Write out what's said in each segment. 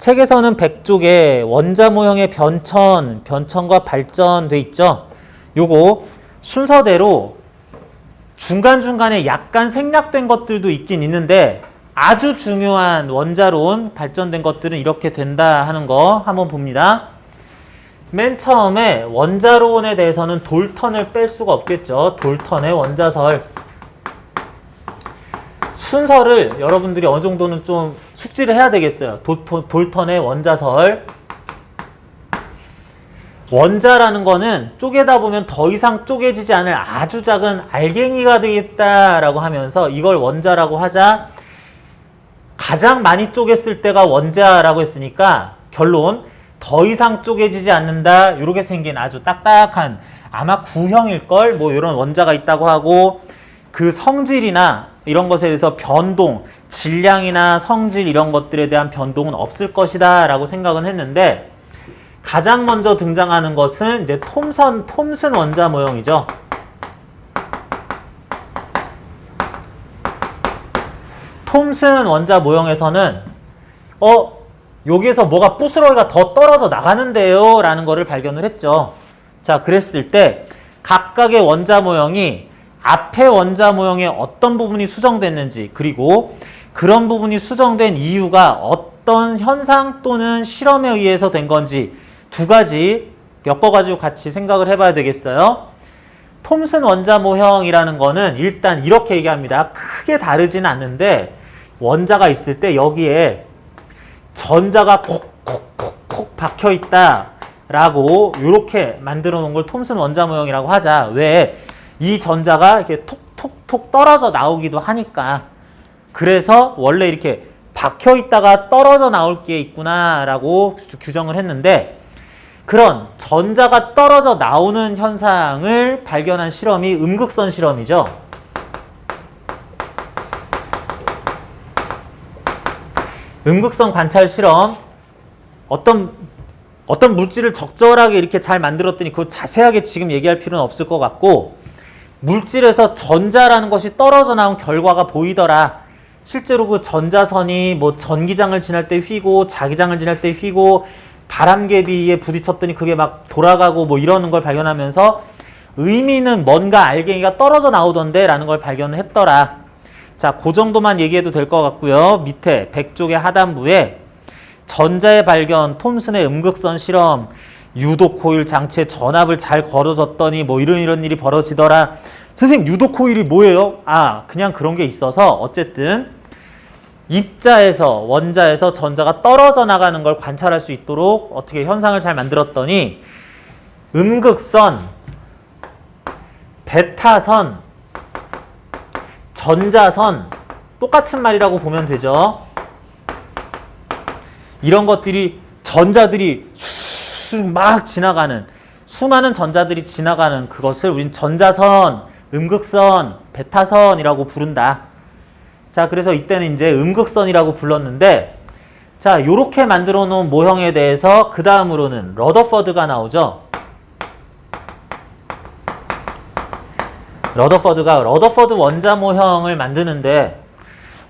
책에서는 100쪽에 원자 모형의 변천과 발전 돼 있죠. 요거 순서대로 중간중간에 약간 생략된 것들도 있긴 있는데 아주 중요한 원자론 발전된 것들은 이렇게 된다 하는 거 한번 봅니다. 맨 처음에 원자론에 대해서는 돌턴을 뺄 수가 없겠죠. 돌턴의 원자설. 순서를 여러분들이 어느 정도는 좀 숙지를 해야 되겠어요. 돌턴의 원자설. 원자라는 거는 쪼개다 보면 더 이상 쪼개지지 않을 아주 작은 알갱이가 되겠다라고 하면서 이걸 원자라고 하자. 가장 많이 쪼갰을 때가 원자라고 했으니까 결론 더 이상 쪼개지지 않는다. 이렇게 생긴 아주 딱딱한 아마 구형일걸 뭐 이런 원자가 있다고 하고 그 성질이나 이런 것에 대해서 변동, 질량이나 성질 이런 것들에 대한 변동은 없을 것이다 라고 생각은 했는데 가장 먼저 등장하는 것은 이제 톰슨 원자 모형이죠. 톰슨 원자 모형에서는 여기에서 뭐가 부스러기가 더 떨어져 나가는데요 라는 거를 발견을 했죠. 자, 그랬을 때 각각의 원자 모형이 앞에 원자 모형의 어떤 부분이 수정됐는지 그리고 그런 부분이 수정된 이유가 어떤 현상 또는 실험에 의해서 된 건지 두 가지 엮어가지고 같이 생각을 해봐야 되겠어요. 톰슨 원자 모형이라는 거는 일단 이렇게 얘기합니다. 크게 다르지는 않는데 원자가 있을 때 여기에 전자가 콕콕콕콕 박혀있다 라고 이렇게 만들어 놓은 걸 톰슨 원자 모형이라고 하자. 왜? 이 전자가 이렇게 톡톡톡 떨어져 나오기도 하니까. 그래서 원래 이렇게 박혀 있다가 떨어져 나올 게 있구나 라고 규정을 했는데 그런 전자가 떨어져 나오는 현상을 발견한 실험이 음극선 실험이죠. 음극선 관찰 실험 어떤 물질을 적절하게 이렇게 잘 만들었더니 그거 자세하게 지금 얘기할 필요는 없을 것 같고 물질에서 전자라는 것이 떨어져 나온 결과가 보이더라. 실제로 그 전자선이 뭐 전기장을 지날 때 휘고 자기장을 지날 때 휘고 바람개비에 부딪혔더니 그게 막 돌아가고 뭐 이러는 걸 발견하면서 의미는 뭔가 알갱이가 떨어져 나오던데 라는 걸 발견을 했더라. 자, 그 정도만 얘기해도 될 것 같고요. 밑에 100쪽의 하단부에 전자의 발견, 톰슨의 음극선 실험, 유도 코일 장치에 전압을 잘 걸어줬더니 뭐 이런 일이 벌어지더라. 선생님, 유도 코일이 뭐예요? 그냥 그런 게 있어서 어쨌든 입자에서 원자에서 전자가 떨어져 나가는 걸 관찰할 수 있도록 어떻게 현상을 잘 만들었더니 음극선, 베타선, 전자선 똑같은 말이라고 보면 되죠. 이런 것들이 전자들이 막 지나가는 수많은 전자들이 지나가는 그것을 우린 전자선, 음극선, 베타선이라고 부른다. 자, 그래서 이때는 이제 음극선이라고 불렀는데 자, 요렇게 만들어 놓은 모형에 대해서 그 다음으로는 러더퍼드가 나오죠. 러더퍼드 원자 모형을 만드는데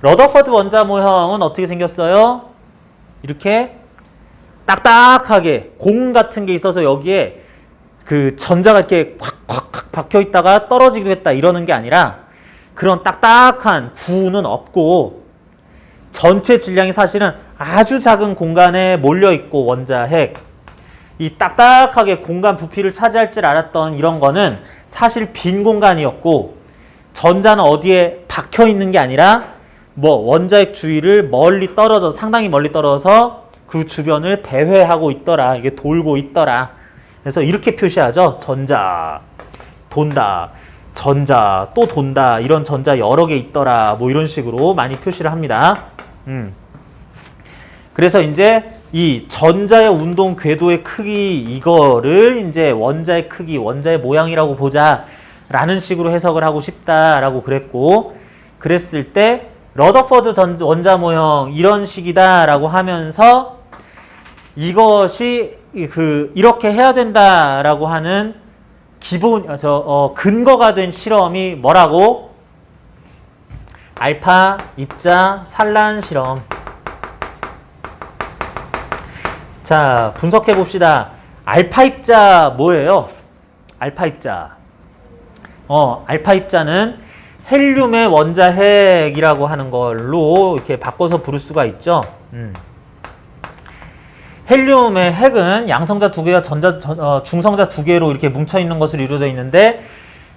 러더퍼드 원자 모형은 어떻게 생겼어요? 이렇게 딱딱하게 공 같은 게 있어서 여기에 그 전자가 이렇게 콱콱콱 박혀 있다가 떨어지기도 했다 이러는 게 아니라 그런 딱딱한 구는 없고 전체 질량이 사실은 아주 작은 공간에 몰려 있고 원자핵 이 딱딱하게 공간 부피를 차지할 줄 알았던 이런 거는 사실 빈 공간이었고 전자는 어디에 박혀 있는 게 아니라 뭐 원자핵 주위를 상당히 멀리 떨어져서 그 주변을 배회하고 있더라. 이게 돌고 있더라. 그래서 이렇게 표시하죠. 전자 돈다. 전자 또 돈다. 이런 전자 여러 개 있더라. 뭐 이런 식으로 많이 표시를 합니다. 그래서 이제 이 전자의 운동 궤도의 크기 이거를 이제 원자의 크기, 원자의 모양이라고 보자라는 식으로 해석을 하고 싶다라고 그랬고 그랬을 때 러더퍼드 원자 모형 이런 식이다라고 하면서 이것이 이렇게 해야 된다라고 하는 근거가 된 실험이 뭐라고? 알파 입자 산란 실험. 자, 분석해 봅시다. 알파 입자 뭐예요? 알파 입자. 알파 입자는 헬륨의 원자핵이라고 하는 걸로 이렇게 바꿔서 부를 수가 있죠. 헬륨의 핵은 양성자 두 개와 중성자 두 개로 이렇게 뭉쳐 있는 것으로 이루어져 있는데,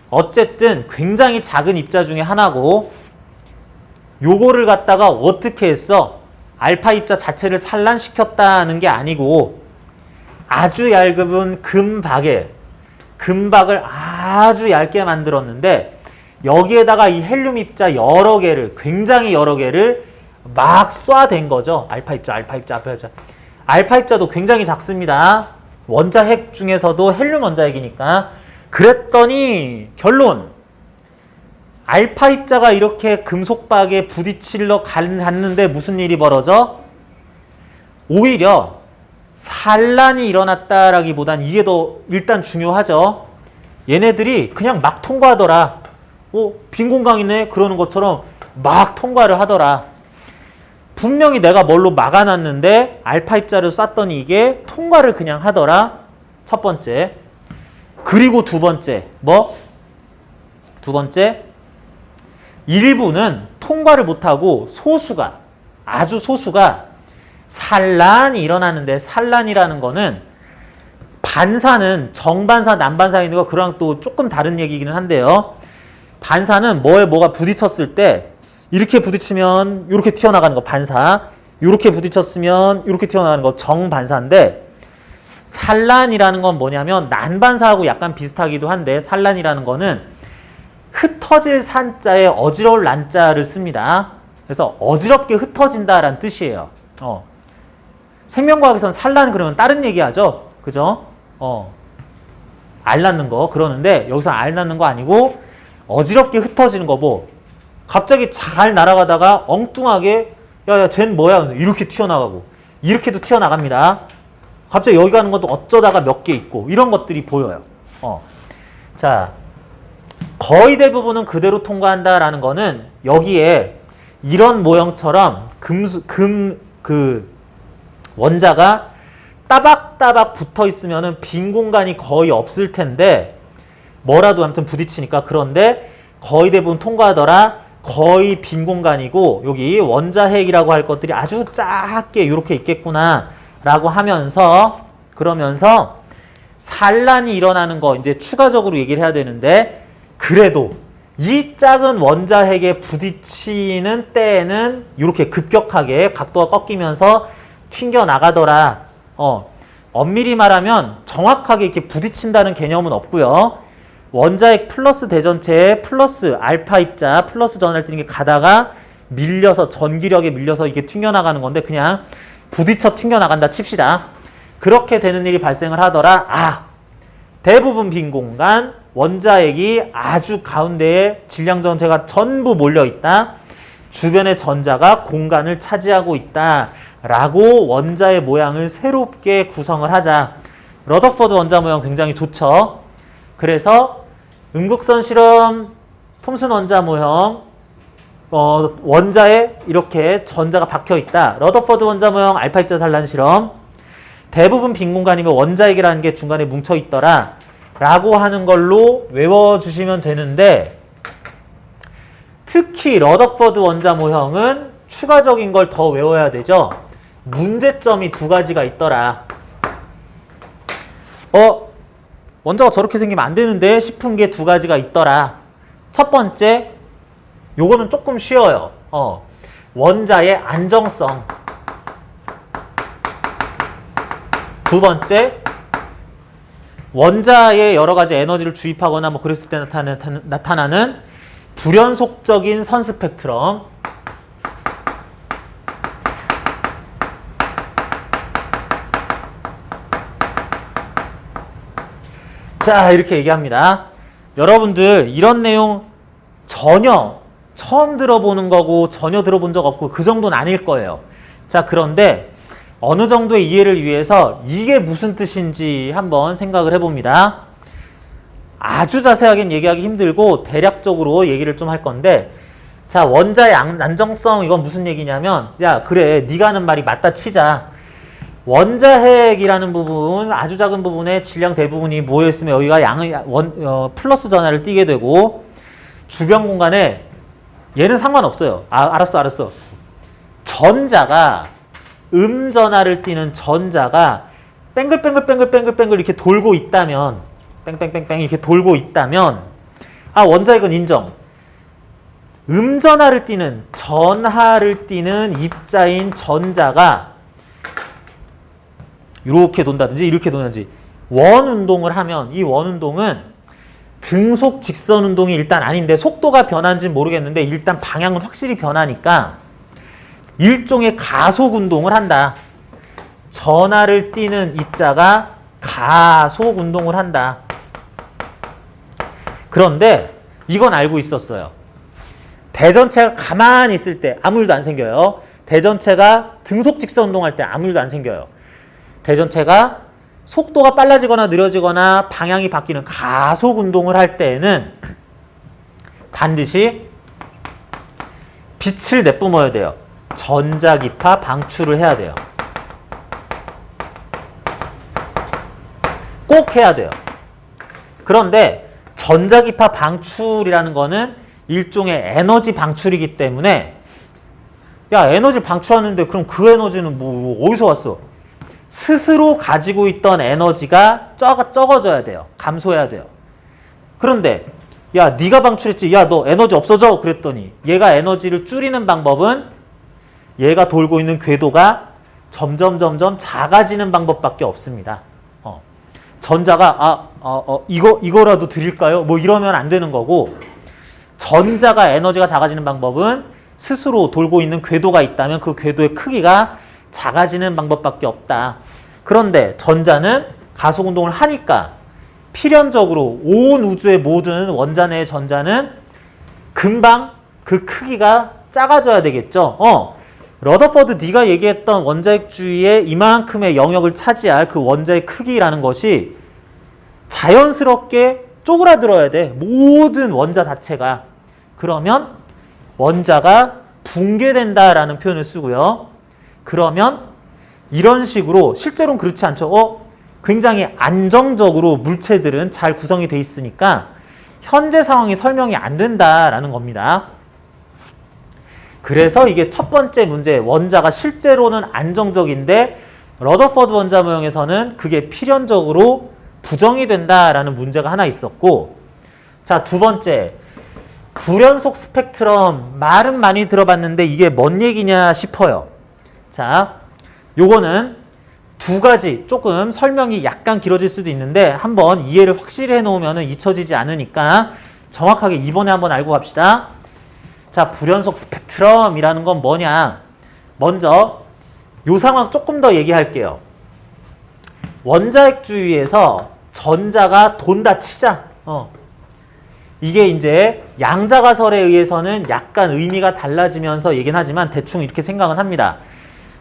어쨌든 굉장히 작은 입자 중에 하나고, 요거를 갖다가 어떻게 했어? 알파 입자 자체를 산란시켰다는 게 아니고 아주 얇은 금박을 아주 얇게 만들었는데, 여기에다가 이 헬륨 입자 굉장히 여러 개를 막 쏴댄 거죠. 알파 입자. 알파 입자도 굉장히 작습니다. 원자핵 중에서도 헬륨 원자핵이니까. 그랬더니 결론, 알파 입자가 이렇게 금속박에 부딪히러 갔는데 무슨 일이 벌어져? 오히려 산란이 일어났다라기보단 이게 더 일단 중요하죠. 얘네들이 그냥 막 통과하더라. 빈 공간이네 그러는 것처럼 막 통과를 하더라. 분명히 내가 뭘로 막아놨는데 알파 입자를 쐈더니 이게 통과를 그냥 하더라. 첫 번째. 그리고 두 번째. 두 번째. 일부는 통과를 못하고 아주 소수가 산란이 일어나는데, 산란이라는 거는 반사는 정반사, 난반사 있는 거 그랑 또 조금 다른 얘기기는 한데요. 반사는 뭐가 부딪혔을 때 이렇게 부딪히면 이렇게 튀어나가는 거 반사, 이렇게 부딪혔으면 이렇게 튀어나가는 거 정반사인데, 산란이라는 건 뭐냐면 난반사하고 약간 비슷하기도 한데, 산란이라는 거는 흩어질 산자에 어지러울 난자를 씁니다. 그래서 어지럽게 흩어진다라는 뜻이에요. 생명과학에서는 산란 그러면 다른 얘기하죠. 그죠? 알 낳는 거 그러는데, 여기서 알 낳는 거 아니고 어지럽게 흩어지는 거. 갑자기 잘 날아가다가 엉뚱하게 야 쟨 뭐야 이렇게 튀어나가고, 이렇게도 튀어나갑니다. 갑자기 여기 가는 것도 어쩌다가 몇 개 있고, 이런 것들이 보여요. 자, 거의 대부분은 그대로 통과한다라는 거는 여기에 이런 모형처럼 원자가 따박따박 붙어 있으면은 빈 공간이 거의 없을 텐데, 뭐라도 아무튼 부딪히니까. 그런데 거의 대부분 통과하더라. 거의 빈 공간이고, 여기 원자핵이라고 할 것들이 아주 작게 이렇게 있겠구나 라고 그러면서 산란이 일어나는 거 이제 추가적으로 얘기를 해야 되는데, 그래도 이 작은 원자핵에 부딪히는 때에는 이렇게 급격하게 각도가 꺾이면서 튕겨나가더라. 엄밀히 말하면 정확하게 이렇게 부딪힌다는 개념은 없고요. 원자핵 플러스 대전체에 플러스 알파 입자 플러스 전할 때 이게 가다가 밀려서, 전기력에 밀려서 이게 튕겨나가는 건데, 그냥 부딪혀 튕겨나간다 칩시다. 그렇게 되는 일이 발생을 하더라. 대부분 빈 공간, 원자핵이 아주 가운데에 질량 전체가 전부 몰려있다. 주변의 전자가 공간을 차지하고 있다. 라고 원자의 모양을 새롭게 구성을 하자. 러더퍼드 원자 모형 굉장히 좋죠. 그래서 음극선 실험, 톰슨 원자 모형, 원자에 이렇게 전자가 박혀있다. 러더퍼드 원자 모형, 알파 입자 산란 실험. 대부분 빈 공간이면 원자핵이라는 게 중간에 뭉쳐있더라. 라고 하는 걸로 외워주시면 되는데, 특히 러더퍼드 원자 모형은 추가적인 걸 더 외워야 되죠. 문제점이 두 가지가 있더라. 원자가 저렇게 생기면 안 되는데 싶은 게 두 가지가 있더라. 첫 번째, 요거는 조금 쉬워요. 원자의 안정성. 두 번째, 원자에 여러 가지 에너지를 주입하거나 뭐 그랬을 때 나타나는 불연속적인 선 스펙트럼. 자, 이렇게 얘기합니다. 여러분들 이런 내용 전혀 처음 들어보는 거고 전혀 들어본 적 없고 그 정도는 아닐 거예요. 자, 그런데 어느 정도의 이해를 위해서 이게 무슨 뜻인지 한번 생각을 해봅니다. 아주 자세하게는 얘기하기 힘들고 대략적으로 얘기를 좀 할 건데, 자, 원자의 안정성, 이건 무슨 얘기냐면, 야, 그래, 네가 하는 말이 맞다 치자. 원자핵이라는 부분, 아주 작은 부분에 질량 대부분이 모여있으면 여기가 플러스 전하를 띠게 되고, 주변 공간에 얘는 상관없어요. 알았어. 전자가, 음전하를 띠는 전자가 뺑글뺑글 이렇게 돌고 있다면, 뺑뺑뺑뺑 이렇게 돌고 있다면, 원자핵은 인정. 음전하를 띠는, 전하를 띠는 입자인 전자가 이렇게 돈다든지 이렇게 돈다든지 원운동을 하면, 이 원운동은 등속 직선 운동이 일단 아닌데 속도가 변한지는 모르겠는데 일단 방향은 확실히 변하니까 일종의 가속 운동을 한다. 전하를 띠는 입자가 가속 운동을 한다. 그런데 이건 알고 있었어요. 대전체가 가만히 있을 때 아무 일도 안 생겨요. 대전체가 등속 직선 운동할 때 아무 일도 안 생겨요. 대전체가 속도가 빨라지거나 느려지거나 방향이 바뀌는 가속 운동을 할 때에는 반드시 빛을 내뿜어야 돼요. 전자기파 방출을 해야 돼요. 꼭 해야 돼요. 그런데 전자기파 방출이라는 거는 일종의 에너지 방출이기 때문에, 야, 에너지 방출하는데 그럼 그 에너지는 뭐 어디서 왔어? 스스로 가지고 있던 에너지가 적어져야 돼요. 감소해야 돼요. 그런데 야, 네가 방출했지. 야, 너 에너지 없어져. 그랬더니 얘가 에너지를 줄이는 방법은 얘가 돌고 있는 궤도가 점점 작아지는 방법밖에 없습니다. 전자가 이거라도 드릴까요? 뭐 이러면 안 되는 거고, 전자가 에너지가 작아지는 방법은 스스로 돌고 있는 궤도가 있다면 그 궤도의 크기가 작아지는 방법밖에 없다. 그런데 전자는 가속 운동을 하니까 필연적으로 온 우주의 모든 원자 내의 전자는 금방 그 크기가 작아져야 되겠죠. 러더퍼드 네가 얘기했던 원자핵주의의 이만큼의 영역을 차지할 그 원자의 크기라는 것이 자연스럽게 쪼그라들어야 돼. 모든 원자 자체가. 그러면 원자가 붕괴된다라는 표현을 쓰고요. 그러면 이런 식으로, 실제로는 그렇지 않죠. 굉장히 안정적으로 물체들은 잘 구성이 돼 있으니까 현재 상황이 설명이 안 된다라는 겁니다. 그래서 이게 첫 번째 문제, 원자가 실제로는 안정적인데 러더퍼드 원자 모형에서는 그게 필연적으로 부정이 된다라는 문제가 하나 있었고, 자, 두 번째, 불연속 스펙트럼. 말은 많이 들어봤는데 이게 뭔 얘기냐 싶어요. 자, 요거는 두 가지, 조금 설명이 약간 길어질 수도 있는데 한번 이해를 확실히 해놓으면 잊혀지지 않으니까 정확하게 이번에 한번 알고 갑시다. 자, 불연속 스펙트럼이라는 건 뭐냐? 먼저 요 상황 조금 더 얘기할게요. 원자핵주의에서 전자가 돈다 치자. 이게 이제 양자가설에 의해서는 약간 의미가 달라지면서 얘기는 하지만 대충 이렇게 생각은 합니다.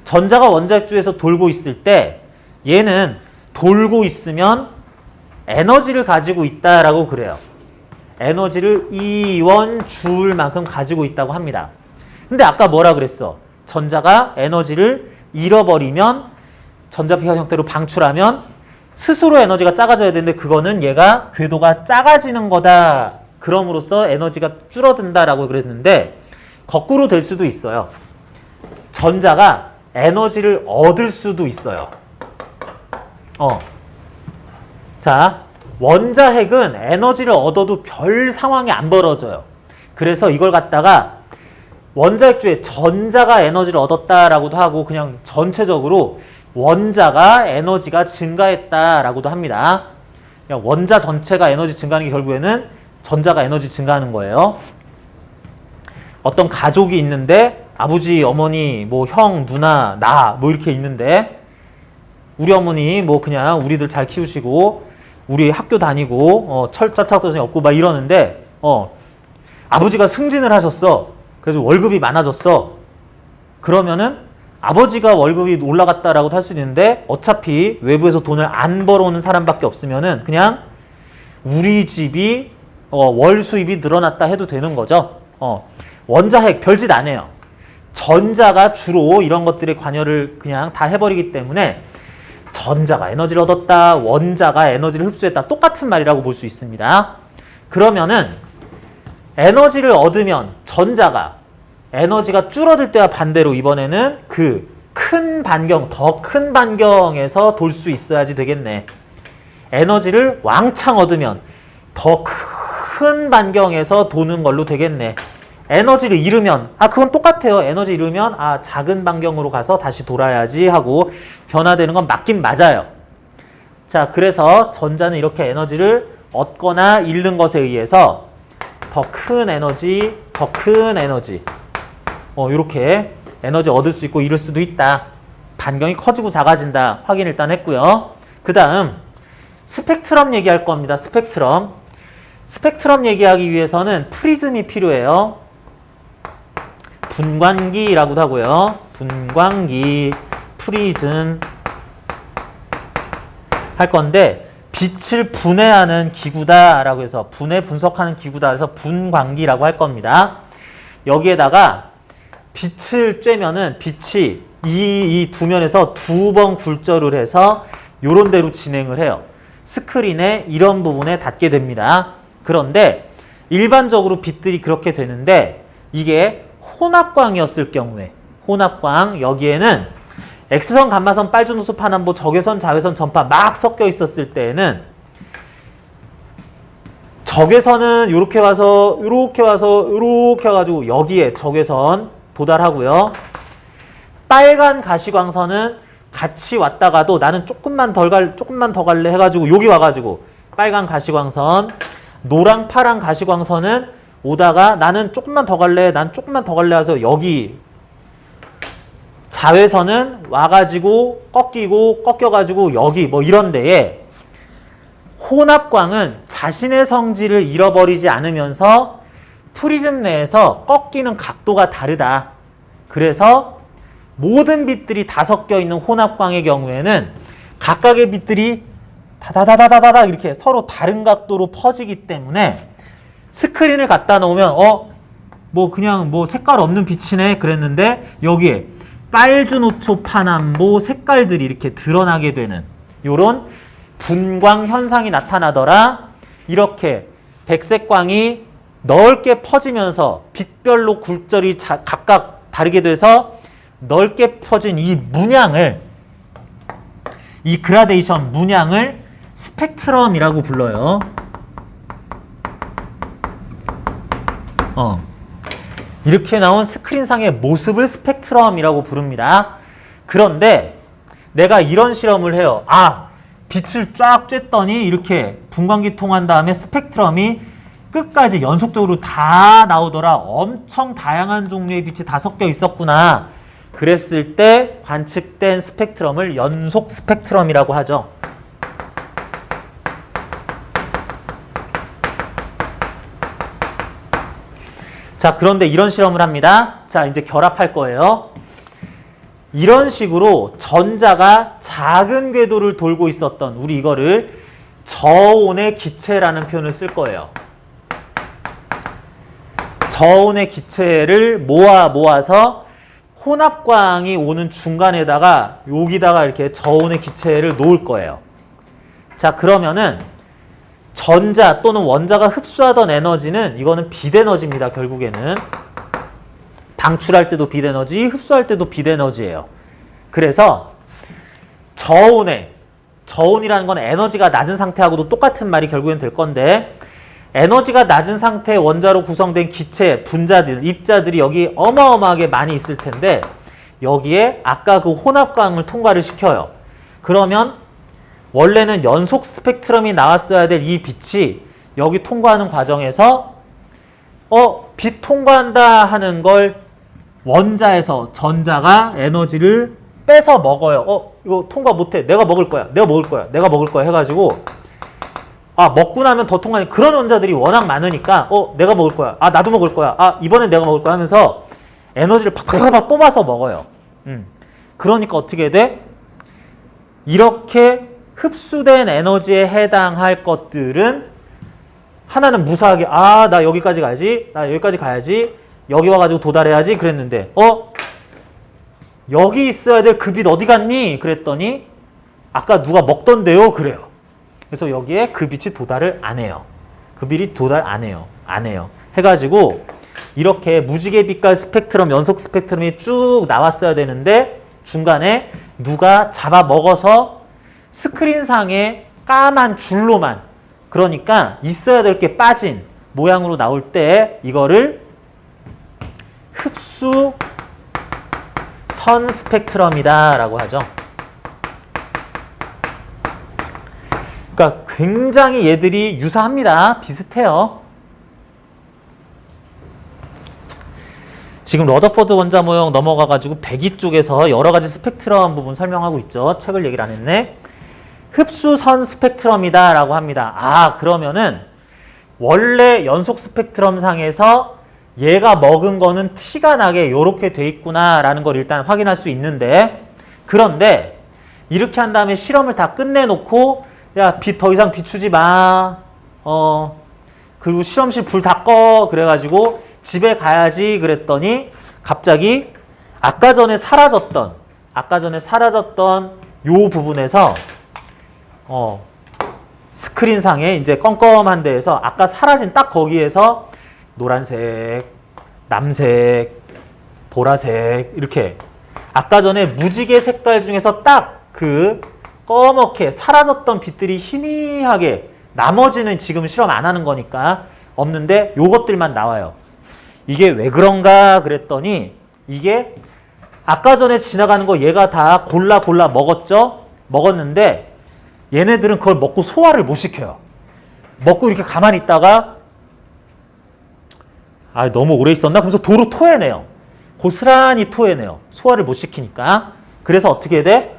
전자가 원자핵주의에서 돌고 있을 때 얘는 돌고 있으면 에너지를 가지고 있다라고 그래요. 에너지를 이원 줄만큼 가지고 있다고 합니다. 근데 아까 뭐라 그랬어? 전자가 에너지를 잃어버리면, 전자피하 형태로 방출하면 스스로 에너지가 작아져야 되는데 그거는 얘가 궤도가 작아지는 거다. 그럼으로써 에너지가 줄어든다라고 그랬는데 거꾸로 될 수도 있어요. 전자가 에너지를 얻을 수도 있어요. 자, 원자핵은 에너지를 얻어도 별 상황이 안 벌어져요. 그래서 이걸 갖다가 원자핵주의 전자가 에너지를 얻었다라고도 하고 그냥 전체적으로 원자가 에너지가 증가했다라고도 합니다. 그냥 원자 전체가 에너지 증가하는 게 결국에는 전자가 에너지 증가하는 거예요. 어떤 가족이 있는데 아버지, 어머니, 뭐 형, 누나, 나 뭐 이렇게 있는데 우리 어머니 뭐 그냥 우리들 잘 키우시고 우리 학교 다니고 철저착 선생님 없고 막 이러는데 아버지가 승진을 하셨어. 그래서 월급이 많아졌어. 그러면은 아버지가 월급이 올라갔다라고도 할 수 있는데 어차피 외부에서 돈을 안 벌어오는 사람밖에 없으면은 그냥 우리 집이 월 수입이 늘어났다 해도 되는 거죠. 원자핵 별짓 안 해요. 전자가 주로 이런 것들에 관여를 그냥 다 해버리기 때문에 전자가 에너지를 얻었다, 원자가 에너지를 흡수했다. 똑같은 말이라고 볼 수 있습니다. 그러면은 에너지를 얻으면 전자가 에너지가 줄어들 때와 반대로 이번에는 그 큰 반경, 더 큰 반경에서 돌 수 있어야지 되겠네. 에너지를 왕창 얻으면 더 큰 반경에서 도는 걸로 되겠네. 에너지를 잃으면 그건 똑같아요. 에너지 잃으면 작은 반경으로 가서 다시 돌아야지 하고 변화되는 건 맞긴 맞아요. 자, 그래서 전자는 이렇게 에너지를 얻거나 잃는 것에 의해서 더 큰 에너지, 더 큰 에너지 이렇게 에너지 얻을 수 있고 잃을 수도 있다. 반경이 커지고 작아진다. 확인 일단 했고요. 그 다음 스펙트럼 얘기할 겁니다. 스펙트럼 얘기하기 위해서는 프리즘이 필요해요. 분광기라고도 하고요. 분광기, 프리즘 할 건데 빛을 분해하는 기구다라고 해서 분해 분석하는 기구다 해서 분광기라고 할 겁니다. 여기에다가 빛을 쬐면은 빛이 이 두 면에서 두 번 굴절을 해서 요런 대로 진행을 해요. 스크린에 이런 부분에 닿게 됩니다. 그런데 일반적으로 빛들이 그렇게 되는데 이게 혼합광이었을 경우에 혼합광 여기에는 X선, 감마선, 빨주노수, 파남보, 적외선, 자외선, 전파 막 섞여 있었을 때에는 적외선은 이렇게 와서 이렇게 와서 이렇게 와가지고 여기에 적외선 도달하고요. 빨간 가시광선은 같이 왔다가도 나는 조금만 더 갈래 해가지고 여기 와가지고 빨간 가시광선, 노랑 파란 가시광선은 오다가 나는 조금만 더 갈래 해서 여기 자외선은 와가지고 꺾여가지고 여기 이런 데에 혼합광은 자신의 성질을 잃어버리지 않으면서 프리즘 내에서 꺾이는 각도가 다르다. 그래서 모든 빛들이 다 섞여 있는 혼합광의 경우에는 각각의 빛들이 다다다다다다 이렇게 서로 다른 각도로 퍼지기 때문에 스크린을 갖다 놓으면 그냥 색깔 없는 빛이네 그랬는데 여기에 빨주노초, 파남보 색깔들이 이렇게 드러나게 되는 요런 분광 현상이 나타나더라. 이렇게 백색광이 넓게 퍼지면서 빛별로 굴절이 각각 다르게 돼서 넓게 퍼진 이 문양을, 이 그라데이션 문양을 스펙트럼이라고 불러요. 이렇게 나온 스크린상의 모습을 스펙트럼이라고 부릅니다. 그런데 내가 이런 실험을 해요. 빛을 쫙 쬐더니 이렇게 분광기 통한 다음에 스펙트럼이 끝까지 연속적으로 다 나오더라. 엄청 다양한 종류의 빛이 다 섞여 있었구나. 그랬을 때 관측된 스펙트럼을 연속 스펙트럼이라고 하죠. 자, 그런데 이런 실험을 합니다. 자, 이제 결합할 거예요. 이런 식으로 전자가 작은 궤도를 돌고 있었던 우리 이거를 저온의 기체라는 표현을 쓸 거예요. 저온의 기체를 모아서 혼합광이 오는 중간에다가 여기다가 이렇게 저온의 기체를 놓을 거예요. 자, 그러면은 전자 또는 원자가 흡수하던 에너지는 이거는 빛에너지입니다. 결국에는 방출할 때도 빛에너지, 흡수할 때도 빛에너지예요. 그래서 저온이라는 건 에너지가 낮은 상태하고도 똑같은 말이 결국엔 될 건데 에너지가 낮은 상태의 원자로 구성된 기체, 분자들, 입자들이 여기 어마어마하게 많이 있을 텐데 여기에 아까 그 혼합광을 통과를 시켜요. 그러면 원래는 연속 스펙트럼이 나왔어야 될 이 빛이 여기 통과하는 과정에서 빛 통과한다 하는 걸 원자에서 전자가 에너지를 뺏어 먹어요. 이거 통과 못해. 내가 먹을 거야 해가지고 먹고 나면 더 통과하니 그런 원자들이 워낙 많으니까 내가 먹을 거야. 나도 먹을 거야. 이번엔 내가 먹을 거야 하면서 에너지를 팍팍팍 뽑아서 먹어요. 그러니까 어떻게 돼? 이렇게 흡수된 에너지에 해당할 것들은 하나는 무사하게 나 여기까지 가야지. 나 여기까지 가야지. 여기 와가지고 도달해야지 그랬는데 여기 있어야 될 그 빛 어디 갔니? 그랬더니 아까 누가 먹던데요? 그래요. 그래서 여기에 그 빛이 도달을 안 해요. 그 빛이 도달 안 해요. 안 해요. 해가지고 이렇게 무지개 빛깔 스펙트럼, 연속 스펙트럼이 쭉 나왔어야 되는데 중간에 누가 잡아먹어서 스크린상에 까만 줄로만, 그러니까 있어야 될 게 빠진 모양으로 나올 때 이거를 흡수 선 스펙트럼이다 라고 하죠. 그러니까 굉장히 얘들이 유사합니다. 비슷해요. 지금 러더포드 원자 모형 넘어가가지고 배기 쪽에서 여러 가지 스펙트럼 부분 설명하고 있죠. 책을 얘기를 안 했네. 흡수선 스펙트럼이다 라고 합니다. 그러면은 원래 연속 스펙트럼 상에서 얘가 먹은 거는 티가 나게 요렇게 돼 있구나 라는 걸 일단 확인할 수 있는데, 그런데 이렇게 한 다음에 실험을 다 끝내놓고 야, 빛 더 이상 비추지 마. 그리고 실험실 불 다 꺼. 그래가지고 집에 가야지 그랬더니 갑자기 아까 전에 사라졌던 요 부분에서 스크린상에 이제 껌껌한 데에서 아까 사라진 딱 거기에서 노란색, 남색, 보라색 이렇게 아까 전에 무지개 색깔 중에서 딱 그 꺼멓게 사라졌던 빛들이 희미하게, 나머지는 지금 실험 안 하는 거니까 없는데 요것들만 나와요. 이게 왜 그런가 그랬더니 이게 아까 전에 지나가는 거 얘가 다 골라 먹었죠? 먹었는데 얘네들은 그걸 먹고 소화를 못 시켜요. 먹고 이렇게 가만히 있다가 너무 오래 있었나? 그러면서 도로 토해내요. 고스란히 토해내요. 소화를 못 시키니까. 그래서 어떻게 돼?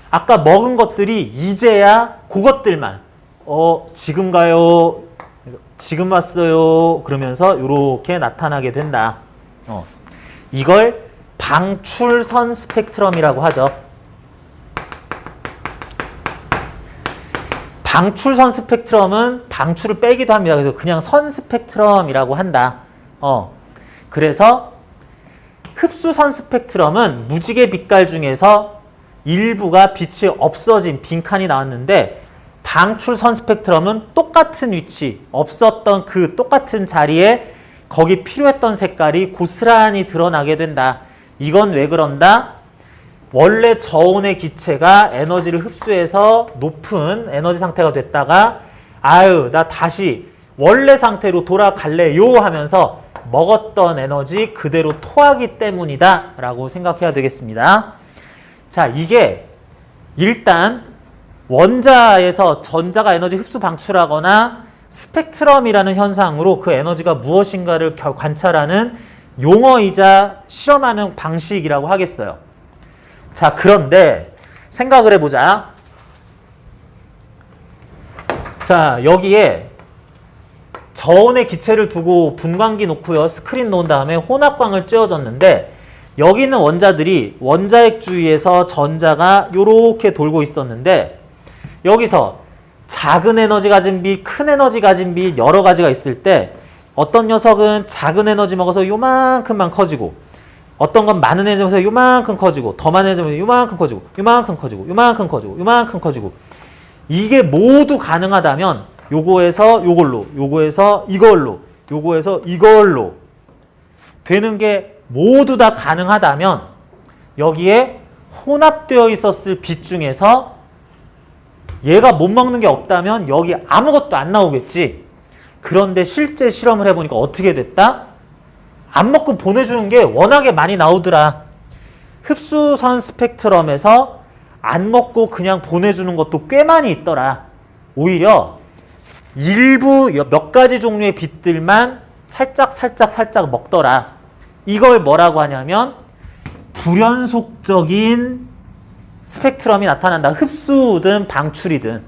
아까 먹은 것들이 이제야 그것들만 지금 가요. 지금 왔어요. 그러면서 이렇게 나타나게 된다. 이걸 방출선 스펙트럼이라고 하죠. 방출선 스펙트럼은 방출을 빼기도 합니다. 그래서 그냥 선 스펙트럼이라고 한다. 그래서 흡수선 스펙트럼은 무지개 빛깔 중에서 일부가 빛이 없어진 빈칸이 나왔는데, 방출선 스펙트럼은 똑같은 위치, 없었던 그 똑같은 자리에 거기 필요했던 색깔이 고스란히 드러나게 된다. 이건 왜 그런다? 원래 저온의 기체가 에너지를 흡수해서 높은 에너지 상태가 됐다가 나 다시 원래 상태로 돌아갈래요 하면서 먹었던 에너지 그대로 토하기 때문이다 라고 생각해야 되겠습니다. 자, 이게 일단 원자에서 전자가 에너지 흡수 방출하거나 스펙트럼이라는 현상으로 그 에너지가 무엇인가를 관찰하는 용어이자 실험하는 방식이라고 하겠어요. 자, 그런데 생각을 해보자. 자, 여기에 저온의 기체를 두고 분광기 놓고요. 스크린 놓은 다음에 혼합광을 쬐어줬는데 여기 있는 원자들이 원자핵 주위에서 전자가 요렇게 돌고 있었는데 여기서 작은 에너지 가진 빛, 큰 에너지 가진 빛 여러 가지가 있을 때 어떤 녀석은 작은 에너지 먹어서 요만큼만 커지고 어떤 건 많은 에너지 먹어서 요만큼 커지고 더 많은 에너지 먹어서 요만큼 커지고 요만큼 커지고 요만큼 커지고 요만큼 커지고 이게 모두 가능하다면 요거에서 요걸로 요거에서 이걸로 요거에서 이걸로 되는 게 모두 다 가능하다면 여기에 혼합되어 있었을 빛 중에서 얘가 못 먹는 게 없다면 여기 아무것도 안 나오겠지. 그런데 실제 실험을 해보니까 어떻게 됐다? 안 먹고 보내주는 게 워낙에 많이 나오더라. 흡수선 스펙트럼에서 안 먹고 그냥 보내주는 것도 꽤 많이 있더라. 오히려 일부 몇 가지 종류의 빛들만 살짝 먹더라. 이걸 뭐라고 하냐면 불연속적인 스펙트럼이 나타난다. 흡수든 방출이든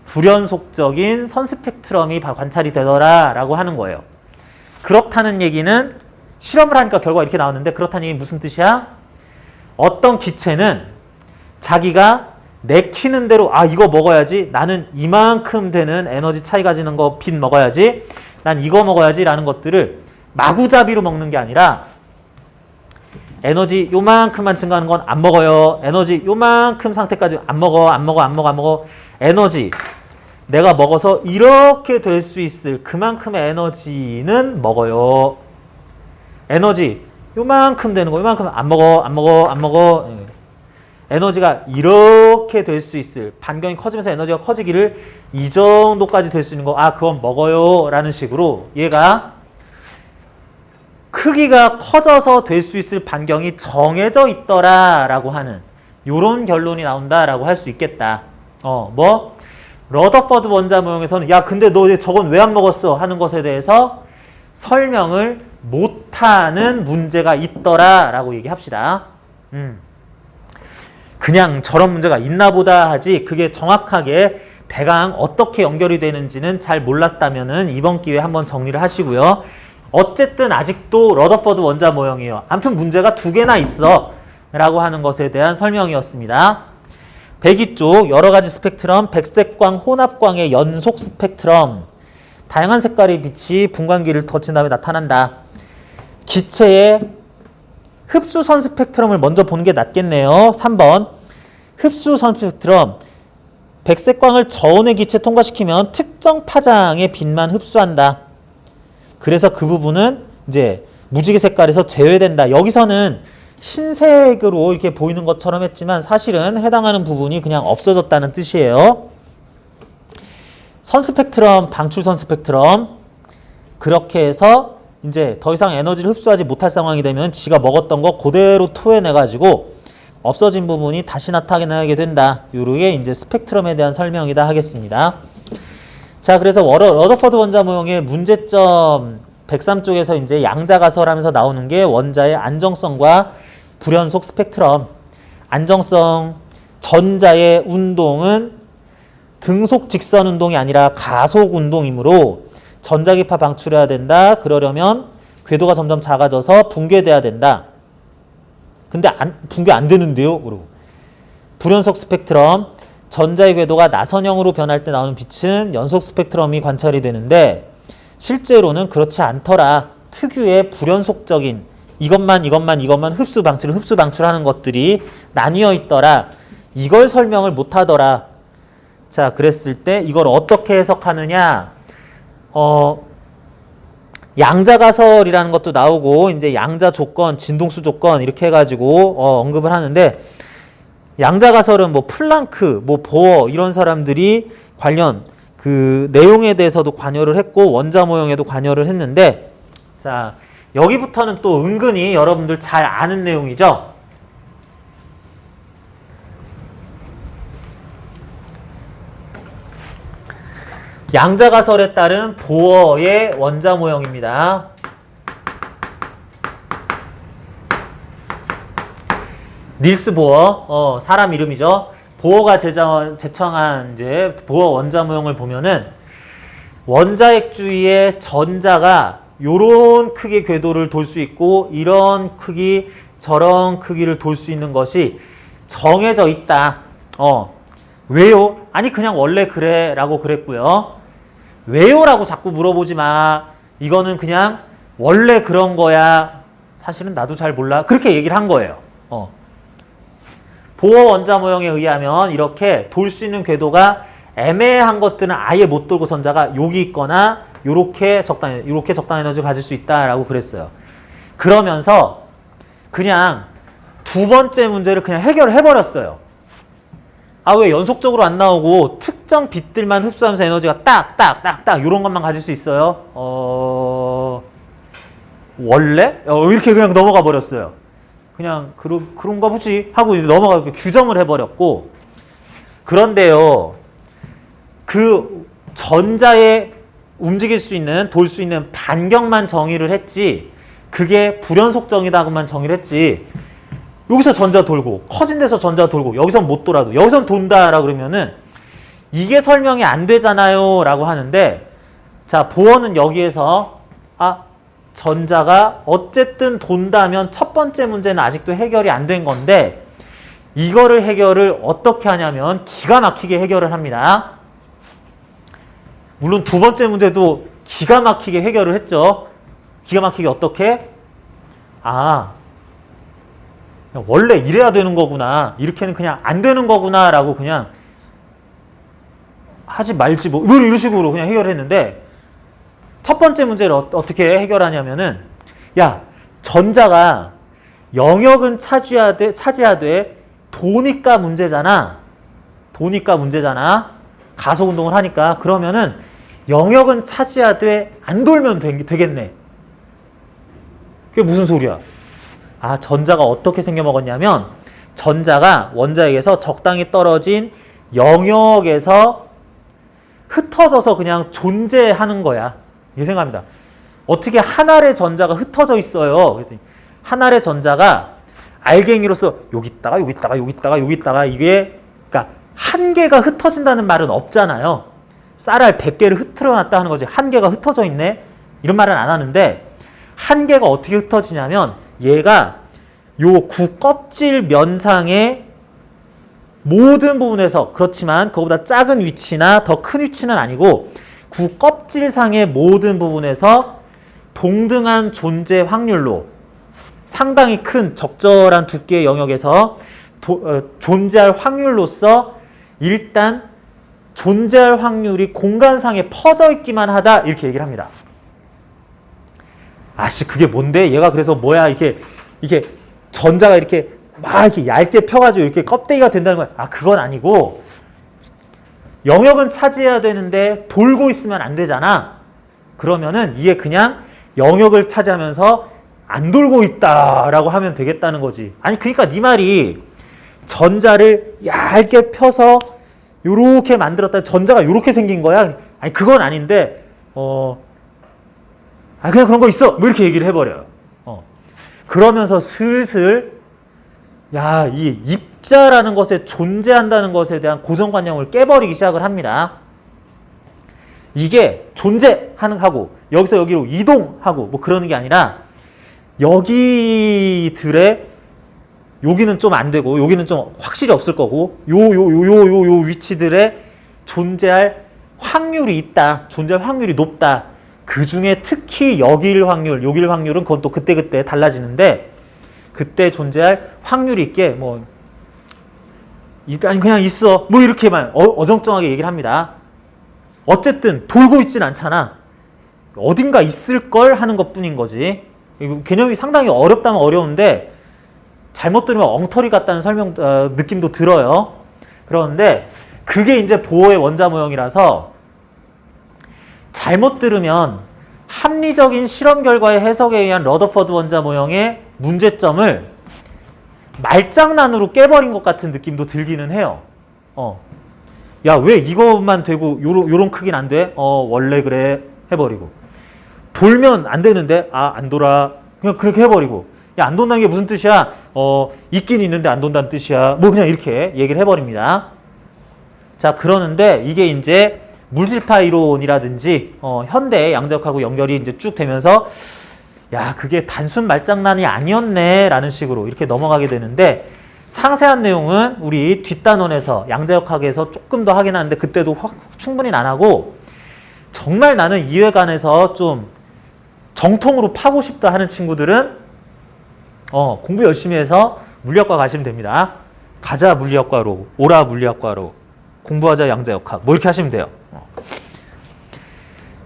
불연속적인 선 스펙트럼이 관찰이 되더라 라고 하는 거예요. 그렇다는 얘기는 실험을 하니까 결과가 이렇게 나왔는데 그렇다는 얘기는 무슨 뜻이야? 어떤 기체는 자기가 내키는 대로 이거 먹어야지, 나는 이만큼 되는 에너지 차이 가지는 거 빛 먹어야지, 난 이거 먹어야지 라는 것들을 마구잡이로 먹는 게 아니라 에너지 요만큼만 증가하는 건 안 먹어요. 에너지 요만큼 상태까지 안 먹어. 에너지 내가 먹어서 이렇게 될 수 있을 그만큼의 에너지는 먹어요. 에너지 요만큼 되는 거 요만큼 안 먹어. 에너지가 이렇게 될 수 있을 반경이 커지면서 에너지가 커지기를 이 정도까지 될 수 있는 거 그건 먹어요 라는 식으로 얘가 크기가 커져서 될 수 있을 반경이 정해져 있더라 라고 하는 요런 결론이 나온다 라고 할 수 있겠다. 러더퍼드 원자 모형에서는 야 근데 너 저건 왜 안 먹었어 하는 것에 대해서 설명을 못하는 문제가 있더라 라고 얘기합시다. 그냥 저런 문제가 있나 보다 하지 그게 정확하게 대강 어떻게 연결이 되는지는 잘 몰랐다면은 이번 기회에 한번 정리를 하시고요. 어쨌든 아직도 러더퍼드 원자 모형이에요. 아무튼 문제가 2개나 있어 라고 하는 것에 대한 설명이었습니다. 배기 쪽 여러 가지 스펙트럼, 백색광, 혼합광의 연속 스펙트럼, 다양한 색깔의 빛이 분광기를 거친 다음에 나타난다. 기체의 흡수선 스펙트럼을 먼저 보는 게 낫겠네요. 3번 흡수선 스펙트럼 백색광을 저온의 기체 통과시키면 특정 파장의 빛만 흡수한다. 그래서 그 부분은 이제 무지개 색깔에서 제외된다. 여기서는 흰색으로 이렇게 보이는 것처럼 했지만 사실은 해당하는 부분이 그냥 없어졌다는 뜻이에요. 선 스펙트럼, 방출선 스펙트럼 그렇게 해서 이제 더 이상 에너지를 흡수하지 못할 상황이 되면 지가 먹었던 거 그대로 토해내가지고 없어진 부분이 다시 나타나게 된다. 요게 이제 스펙트럼에 대한 설명이다 하겠습니다. 자, 그래서 러더퍼드 원자 모형의 문제점 103쪽에서 이제 양자가설하면서 나오는 게 원자의 안정성과 불연속 스펙트럼. 안정성, 전자의 운동은 등속 직선 운동이 아니라 가속 운동이므로 전자기파 방출해야 된다. 그러려면 궤도가 점점 작아져서 붕괴돼야 된다. 근데 붕괴 안 되는데요. 그리고 불연속 스펙트럼, 전자의 궤도가 나선형으로 변할 때 나오는 빛은 연속 스펙트럼이 관찰이 되는데 실제로는 그렇지 않더라. 특유의 불연속적인 이것만 흡수 방출하는 것들이 나뉘어 있더라. 이걸 설명을 못 하더라. 자, 그랬을 때 이걸 어떻게 해석하느냐? 양자가설이라는 것도 나오고 이제 양자 조건, 진동수 조건 이렇게 해가지고 언급을 하는데 양자가설은 뭐 플랑크, 뭐 보어 이런 사람들이 관련 그 내용에 대해서도 관여를 했고 원자 모형에도 관여를 했는데 자, 여기부터는 또 은근히 여러분들 잘 아는 내용이죠. 양자가설에 따른 보어의 원자 모형입니다. 닐스 보어, 사람 이름이죠. 보어가 제청한 이제 보어 원자 모형을 보면은 원자핵 주위의 전자가 요런 크기의 궤도를 돌 수 있고 이런 크기, 저런 크기를 돌 수 있는 것이 정해져 있다. 왜요? 아니 그냥 원래 그래 라고 그랬고요. 왜요? 라고 자꾸 물어보지 마. 이거는 그냥 원래 그런 거야. 사실은 나도 잘 몰라. 그렇게 얘기를 한 거예요. 보어 원자 모형에 의하면 이렇게 돌 수 있는 궤도가 애매한 것들은 아예 못 돌고 전자가 여기 있거나 요렇게 적당 에너지를 가질 수 있다라고 그랬어요. 그러면서 그냥 두 번째 문제를 그냥 해결을 해버렸어요. 왜 연속적으로 안 나오고 특정 빛들만 흡수하면서 에너지가 딱 요런 것만 가질 수 있어요? 원래? 이렇게 그냥 넘어가 버렸어요. 그냥 그런가 보지 하고 넘어가고 규정을 해버렸고 그런데요. 그 전자에 움직일 수 있는 돌 수 있는 반경만 정의를 했지 그게 불연속정이다고만 정의를 했지 여기서 전자 돌고 커진 데서 전자 돌고 여기선 못 돌아도 여기선 돈다라 그러면은 이게 설명이 안 되잖아요 라고 하는데 자 보어는 여기에서 전자가 어쨌든 돈다면 첫 번째 문제는 아직도 해결이 안 된 건데 이거를 해결을 어떻게 하냐면 기가 막히게 해결을 합니다. 물론 두 번째 문제도 기가 막히게 해결을 했죠. 기가 막히게 어떻게? 아, 원래 이래야 되는 거구나. 이렇게는 그냥 안 되는 거구나. 라고 그냥 하지 말지 뭐 이런 식으로 그냥 해결했는데 첫 번째 문제를 어떻게 해결하냐면은 야, 전자가 영역은 차지하되 도니까 문제잖아. 도니까 문제잖아. 가속 운동을 하니까. 그러면은 영역은 차지하되 안 돌면 되겠네. 그게 무슨 소리야? 아, 전자가 어떻게 생겨먹었냐면 전자가 원자에게서 적당히 떨어진 영역에서 흩어져서 그냥 존재하는 거야. 이렇게 생각합니다. 어떻게 한 알의 전자가 흩어져 있어요. 그랬더니 한 알의 전자가 알갱이로서 여기 있다가 여기 있다가 여기 있다가 여기 있다가 이게 그러니까 한 개가 흩어진다는 말은 없잖아요. 쌀알 100개를 흐트러놨다 하는 거지. 한 개가 흩어져 있네? 이런 말은 안 하는데 한 개가 어떻게 흩어지냐면 얘가 요 구 껍질 면상의 모든 부분에서 그렇지만 그거보다 작은 위치나 더 큰 위치는 아니고 구 껍질상의 모든 부분에서 동등한 존재 확률로 상당히 큰 적절한 두께의 영역에서 존재할 확률로서 일단 존재할 확률이 공간상에 퍼져 있기만 하다 이렇게 얘기를 합니다. 아씨 그게 뭔데? 얘가 그래서 뭐야 이렇게 전자가 이렇게 막 이렇게 얇게 펴가지고 이렇게 껍데기가 된다는 거야. 아 그건 아니고 영역은 차지해야 되는데 돌고 있으면 안 되잖아. 그러면은 이게 그냥 영역을 차지하면서 안 돌고 있다라고 하면 되겠다는 거지. 아니 그러니까 네 말이 전자를 얇게 펴서 요렇게 만들었다. 전자가 요렇게 생긴 거야. 아니 그건 아닌데 그냥 그런 거 있어. 뭐 이렇게 얘기를 해버려요. 그러면서 슬슬 야, 이 입자라는 것에 존재한다는 것에 대한 고정관념을 깨버리기 시작을 합니다. 이게 존재하는 하고 여기서 여기로 이동하고 뭐 그러는 게 아니라 여기들의 여기는 좀 안 되고 여기는 좀 확실히 없을 거고 요 위치들의 존재할 확률이 있다. 존재할 확률이 높다. 그 중에 특히 여기일 확률은 그건 또 그때그때 달라지는데 그때 존재할 확률이 있게 뭐 아니 그냥 있어 뭐 이렇게만 어정쩡하게 얘기를 합니다. 어쨌든 돌고 있진 않잖아. 어딘가 있을 걸 하는 것뿐인 거지. 개념이 상당히 어렵다면 어려운데 잘못 들으면 엉터리 같다는 느낌도 들어요. 그런데 그게 이제 보어의 원자 모형이라서 잘못 들으면 합리적인 실험 결과의 해석에 의한 러더퍼드 원자 모형의 문제점을 말장난으로 깨버린 것 같은 느낌도 들기는 해요. 야, 왜 이것만 되고 요런 크긴 안 돼? 원래 그래 해버리고 돌면 안 되는데 안 돌아 그냥 그렇게 해버리고 야, 안 돈다는 게 무슨 뜻이야? 있긴 있는데 안 돈다는 뜻이야. 뭐 그냥 이렇게 얘기를 해버립니다. 자, 그러는데 이게 이제 물질파 이론이라든지 현대 양자역학하고 연결이 이제 쭉 되면서 야, 그게 단순 말장난이 아니었네 라는 식으로 이렇게 넘어가게 되는데 상세한 내용은 우리 뒷단원에서 양자역학에서 조금 더 하긴 하는데 그때도 충분히 안 하고 정말 나는 이해관에서 좀 정통으로 파고 싶다 하는 친구들은 공부 열심히 해서 물리학과 가시면 됩니다. 가자 물리학과로, 오라 물리학과로, 공부하자 양자역학 뭐 이렇게 하시면 돼요.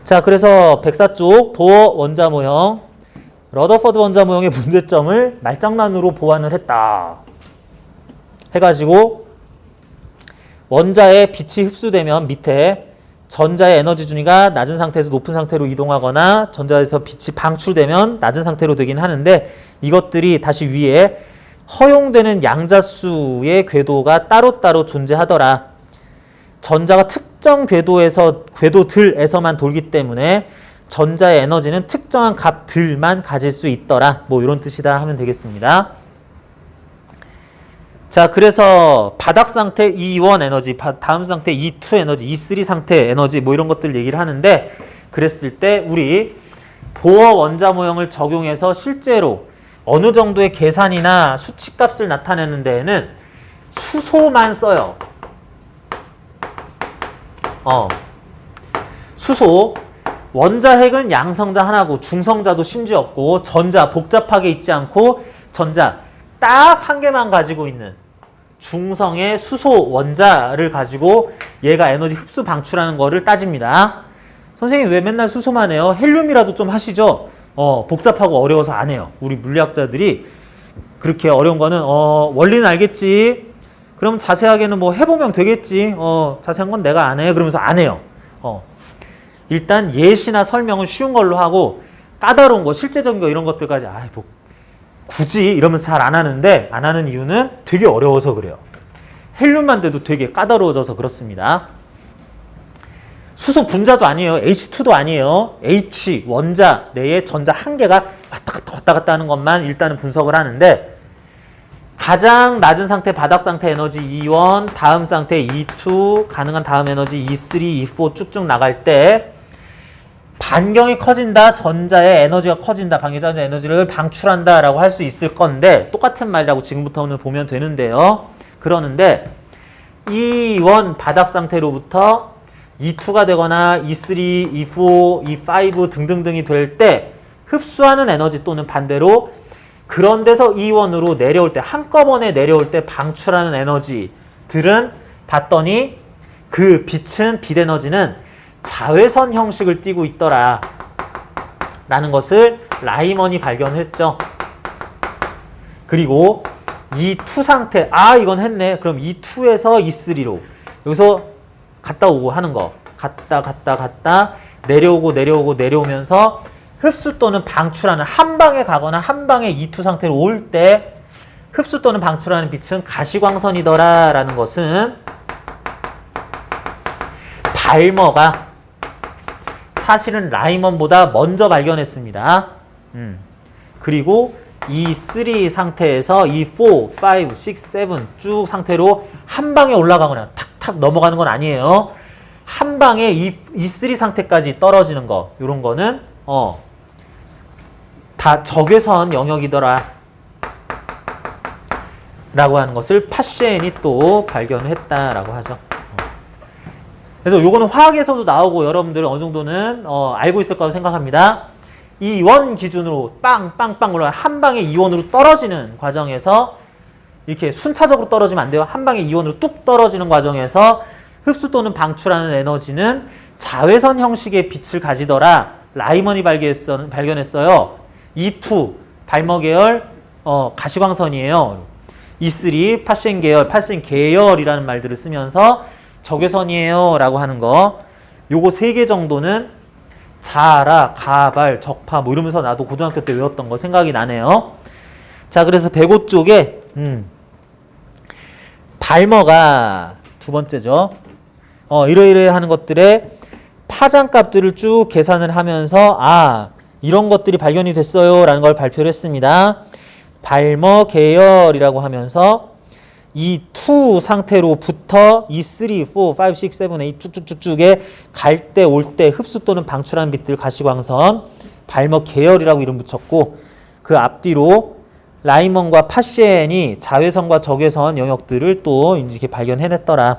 자, 그래서 백사 쪽 보어 원자 모형, 러더퍼드 원자 모형의 문제점을 말장난으로 보완을 했다. 해가지고 원자에 빛이 흡수되면 밑에 전자의 에너지 준위가 낮은 상태에서 높은 상태로 이동하거나 전자에서 빛이 방출되면 낮은 상태로 되긴 하는데 이것들이 다시 위에 허용되는 양자수의 궤도가 따로따로 존재하더라. 전자가 특정 궤도들에서만 돌기 때문에 전자의 에너지는 특정한 값들만 가질 수 있더라. 뭐 이런 뜻이다 하면 되겠습니다. 자, 그래서 바닥 상태 E1 에너지, 다음 상태 E2 에너지, E3 상태 에너지 뭐 이런 것들 얘기를 하는데 그랬을 때 우리 보어 원자 모형을 적용해서 실제로 어느 정도의 계산이나 수치값을 나타내는 데에는 수소만 써요. 수소. 원자핵은 양성자 하나고 중성자도 심지어 없고 전자 복잡하게 있지 않고 전자 딱 한 개만 가지고 있는 중성의 수소 원자를 가지고 얘가 에너지 흡수 방출하는 거를 따집니다. 선생님 왜 맨날 수소만 해요? 헬륨이라도 좀 하시죠. 복잡하고 어려워서 안 해요. 우리 물리학자들이 그렇게 어려운 거는 원리는 알겠지. 그럼 자세하게는 뭐 해보면 되겠지. 자세한 건 내가 안 해. 그러면서 안 해요. 일단 예시나 설명은 쉬운 걸로 하고 까다로운 거, 실제적인 거 이런 것들까지 뭐 굳이 이러면서 잘 안 하는데 안 하는 이유는 되게 어려워서 그래요. 헬륨만 돼도 되게 까다로워져서 그렇습니다. 수소 분자도 아니에요. H2도 아니에요. H 원자 내에 전자 한 개가 왔다 갔다 하는 것만 일단은 분석을 하는데 가장 낮은 상태 바닥 상태 에너지 E1, 다음 상태 E2, 가능한 다음 에너지 E3, E4 쭉쭉 나갈 때 반경이 커진다, 전자의 에너지가 커진다, 반경전자 에너지를 방출한다 라고 할 수 있을 건데 똑같은 말이라고 지금부터는 보면 되는데요. 그러는데 E1 바닥 상태로부터 E2가 되거나 E3, E4, E5 등등등이 될 때 흡수하는 에너지 또는 반대로 그런 데서 E1으로 내려올 때 한꺼번에 내려올 때 방출하는 에너지들은 봤더니 그 빛은 빛 에너지는 자외선 형식을 띠고 있더라 라는 것을 라이먼이 발견했죠. 그리고 E2 상태 이건 했네. 그럼 E2에서 E3로 여기서 갔다 오고 하는 거 갔다 내려오면서 흡수 또는 방출하는 한 방에 가거나 한 방에 E2 상태로 올 때 흡수 또는 방출하는 빛은 가시광선이더라 라는 것은 발머가 사실은 라이먼보다 먼저 발견했습니다. 그리고 E3 상태에서 E4, 5, 6, 7 쭉 상태로 한 방에 올라가거나 탁탁 넘어가는 건 아니에요. 한 방에 E3 상태까지 떨어지는 거 이런 거는 다 적외선 영역이더라 라고 하는 것을 파시엔이 또 발견을 했다라고 하죠. 그래서 요거는 화학에서도 나오고 여러분들 어느 정도는 알고 있을 거라고 생각합니다. E1 기준으로 빵빵빵 올라가 한 방에 E1으로 떨어지는 과정에서 이렇게 순차적으로 떨어지면 안 돼요. 한 방에 E1으로 뚝 떨어지는 과정에서 흡수 또는 방출하는 에너지는 자외선 형식의 빛을 가지더라. 라이먼이 발견했어요. E2 발머 계열 가시광선이에요. E3 파시엔 계열이라는 말들을 쓰면서 적외선이에요 라고 하는 거 요거 3개 정도는 자라, 가발, 적파 뭐 이러면서 나도 고등학교 때 외웠던 거 생각이 나네요. 자 그래서 105 쪽에 발머가 두 번째죠. 이러이러해 하는 것들의 파장값들을 쭉 계산을 하면서 이런 것들이 발견이 됐어요 라는 걸 발표를 했습니다. 발머 계열이라고 하면서 E2 상태로부터 E3, 4, 5, 6, 7, 8 쭉쭉쭉쭉에 갈 때 올 때 흡수 또는 방출하는 빛들 가시광선 발머 계열이라고 이름 붙였고 그 앞뒤로 라이먼과 파시엔이 자외선과 적외선 영역들을 또 이렇게 발견해냈더라.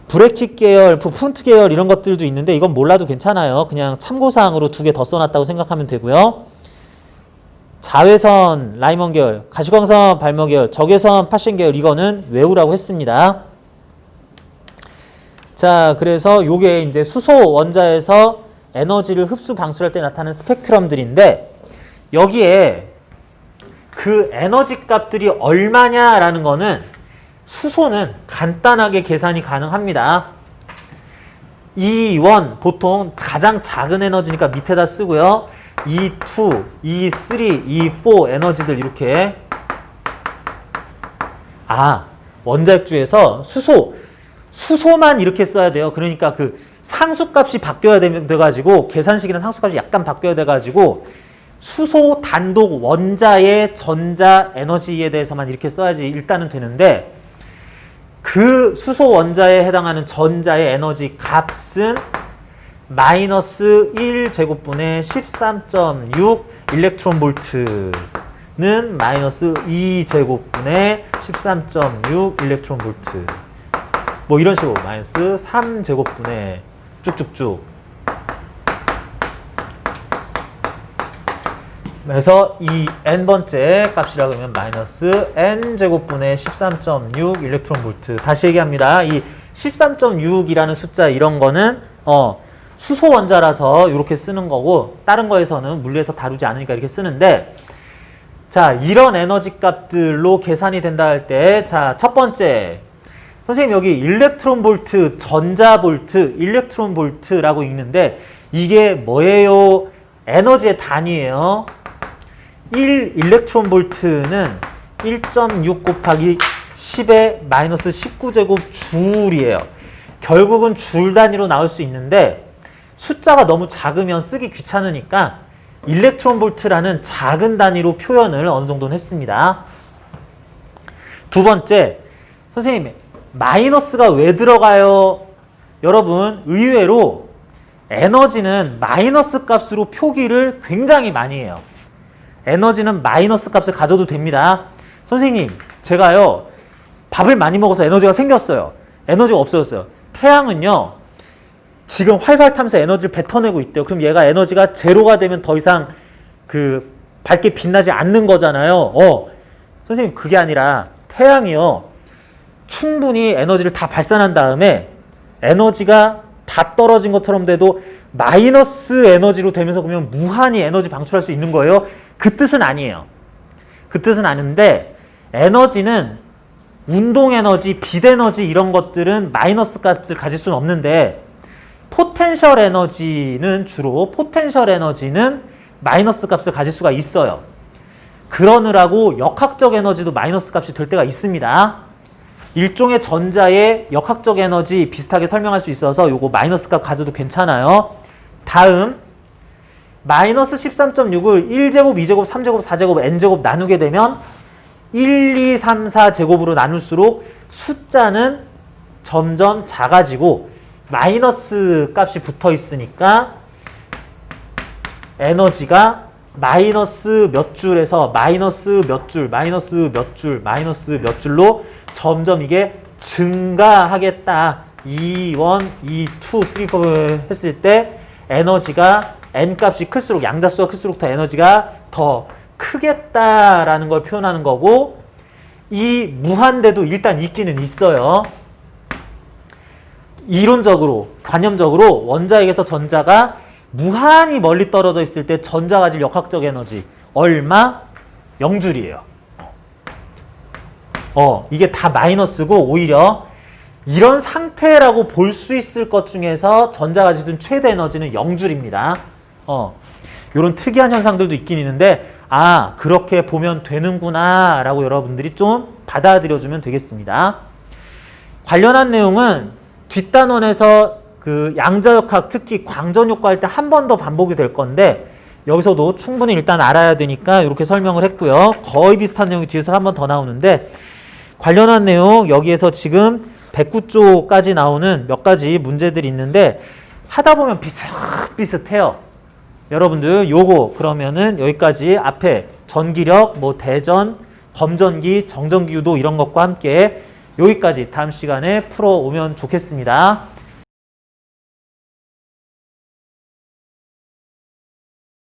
브래킷 계열, 푼트 계열 이런 것들도 있는데 이건 몰라도 괜찮아요. 그냥 참고사항으로 2개 더 써놨다고 생각하면 되고요. 자외선 라이먼 계열, 가시광선 발머 계열, 적외선 파시엔 계열 이거는 외우라고 했습니다. 자, 그래서 요게 이제 수소 원자에서 에너지를 흡수 방출할 때 나타나는 스펙트럼들인데 여기에 그 에너지 값들이 얼마냐라는 거는 수소는 간단하게 계산이 가능합니다. E1 보통 가장 작은 에너지니까 밑에다 쓰고요. E2, E3, E4 에너지들 이렇게 원자핵주에서 수소만 이렇게 써야 돼요. 그러니까 그 상수값이 바뀌어야 돼가지고 계산식이나 상수값이 약간 바뀌어야 돼가지고 수소 단독 원자의 전자 에너지에 대해서만 이렇게 써야지 일단은 되는데 그 수소 원자에 해당하는 전자의 에너지 값은 마이너스 1제곱분의 13.6 일렉트론 볼트는 마이너스 2제곱분의 13.6 일렉트론 볼트 뭐 이런 식으로 마이너스 3제곱분의 쭉쭉쭉 그래서 이 n번째 값이라고 하면 마이너스 n제곱분의 13.6 일렉트론 볼트. 다시 얘기합니다. 이 13.6이라는 숫자 이런 거는 수소 원자라서 이렇게 쓰는 거고 다른 거에서는 물리에서 다루지 않으니까 이렇게 쓰는데 자, 이런 에너지 값들로 계산이 된다 할 때 자, 첫 번째 선생님 여기 일렉트론 볼트, 전자 볼트, 일렉트론 볼트라고 읽는데 이게 뭐예요? 에너지의 단위예요. 1 일렉트론 볼트는 1.6 곱하기 10의 마이너스 19제곱 줄이에요. 결국은 줄 단위로 나올 수 있는데 숫자가 너무 작으면 쓰기 귀찮으니까 일렉트론 볼트라는 작은 단위로 표현을 어느 정도는 했습니다. 두 번째, 선생님 마이너스가 왜 들어가요? 여러분 의외로 에너지는 마이너스 값으로 표기를 굉장히 많이 해요. 에너지는 마이너스 값을 가져도 됩니다. 선생님 제가요 밥을 많이 먹어서 에너지가 생겼어요. 에너지가 없어졌어요. 태양은요 지금 활발 타면서 에너지를 뱉어내고 있대요. 그럼 얘가 에너지가 제로가 되면 더 이상 그 밝게 빛나지 않는 거잖아요. 선생님 그게 아니라 태양이요 충분히 에너지를 다 발산한 다음에 에너지가 다 떨어진 것처럼 돼도 마이너스 에너지로 되면서 그러면 무한히 에너지 방출할 수 있는 거예요. 그 뜻은 아니에요. 그 뜻은 아닌데 에너지는 운동 에너지, 빛 에너지 이런 것들은 마이너스 값을 가질 수는 없는데 포텐셜 에너지는 주로 포텐셜 에너지는 마이너스 값을 가질 수가 있어요. 그러느라고 역학적 에너지도 마이너스 값이 될 때가 있습니다. 일종의 전자의 역학적 에너지 비슷하게 설명할 수 있어서 요거 마이너스 값 가져도 괜찮아요. 다음 마이너스 13.6을 1제곱, 2제곱, 3제곱, 4제곱, n제곱 나누게 되면 1, 2, 3, 4제곱으로 나눌수록 숫자는 점점 작아지고 마이너스 값이 붙어 있으니까 에너지가 마이너스 몇 줄에서 마이너스 몇 줄, 마이너스 몇 줄, 마이너스 몇 줄로 점점 이게 증가하겠다. 2, 1, 2, 2, 3, 4 했을 때 에너지가 n값이 클수록 양자수가 클수록 더 에너지가 더 크겠다라는 걸 표현하는 거고 이 무한대도 일단 있기는 있어요. 이론적으로, 관념적으로 원자에게서 전자가 무한히 멀리 떨어져 있을 때 전자가 가질 역학적 에너지 얼마? 0줄이에요. 이게 다 마이너스고 오히려 이런 상태라고 볼 수 있을 것 중에서 전자가 가지는 최대 에너지는 0줄입니다. 이런 특이한 현상들도 있긴 있는데 그렇게 보면 되는구나 라고 여러분들이 좀 받아들여주면 되겠습니다. 관련한 내용은 뒷단원에서 그 양자역학 특히 광전효과 할 때 한 번 더 반복이 될 건데 여기서도 충분히 일단 알아야 되니까 이렇게 설명을 했고요. 거의 비슷한 내용이 뒤에서 한 번 더 나오는데 관련한 내용 여기에서 지금 109쪽까지 나오는 몇 가지 문제들이 있는데 하다 보면 비슷해요. 여러분들 요거 그러면은 여기까지 앞에 전기력, 뭐 대전, 검전기, 정전기 유도 이런 것과 함께 여기까지 다음 시간에 풀어오면 좋겠습니다.